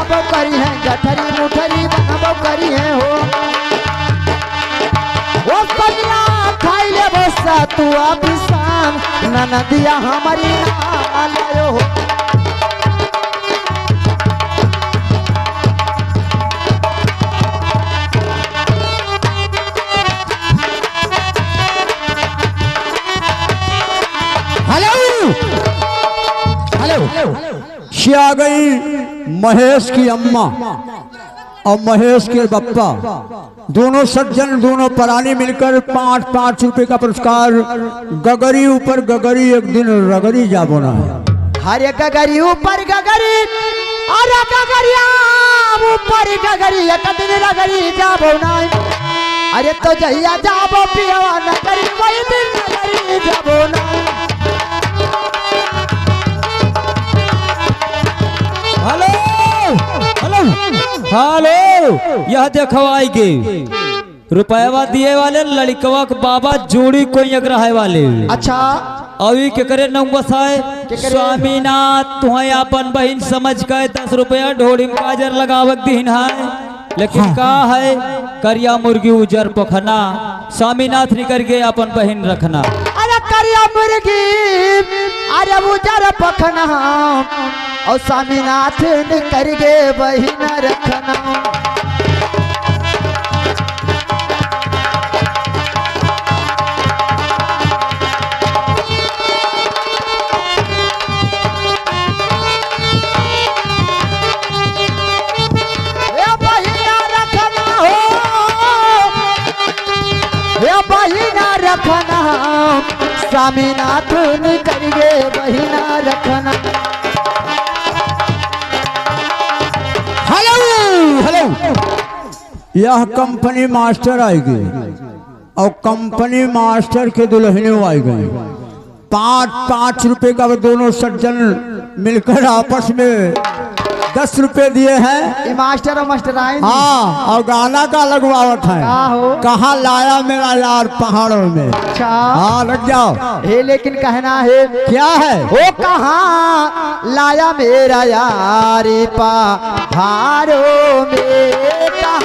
जाबो करी है गठरी मुठरी बनाबो करी है हो ओ सजना खाई ले बसा तू अभिशान ननदिया हमारी नालायो हो आ गई महेश की अम्मा और महेश के बप्पा दोनों सज्जन दोनों परानी मिलकर 5-5 रुपए का पुरस्कार गगरी ऊपर गगरी एक दिन रगरी जा बोना है। हरे गगरी ऊपर गगरी अरे गगरिया ऊपर गगरी एक दिन रगरी जा बोना अरे तो जहिया जाबो पियवा नगरी वही दिन नगरी जा बोना हेलो हेलो हेलो यह देखो आएगी रुपया दिए वाले लड़कवा के बाबा जोड़ी कोई अगर है वाले अच्छा अभी के करे नंबर स्वामीनाथ तुम्हें अपन बहन समझ के 10 रुपया ढोड़ी में काजर लगावक दीन है लेकिन का है करिया मुर्गी उजर पखना स्वामीनाथ निकर के अपन बहन रखना अरे करिया मुर्गी अरे उजर पखना और स्वामीनाथ निकर के बहन रखना रखना स्वामीनाथ करिए बहिना रखना हेलो हेलो यह कंपनी मास्टर आएगी और कंपनी मास्टर के दुल्हनों आई गई 5-5 रुपए का वो दोनों सज्जन मिलकर आपस में 10 रुपए दिए हैं मास्टर और मास्टराइन हाँ और गाना का लगवावट है कहाँ लाया मेरा यार पहाड़ों में अच्छा हाँ लग जाओ हे लेकिन कहना है क्या है वो कहाँ लाया मेरा यार पहाड़ों में कहाँ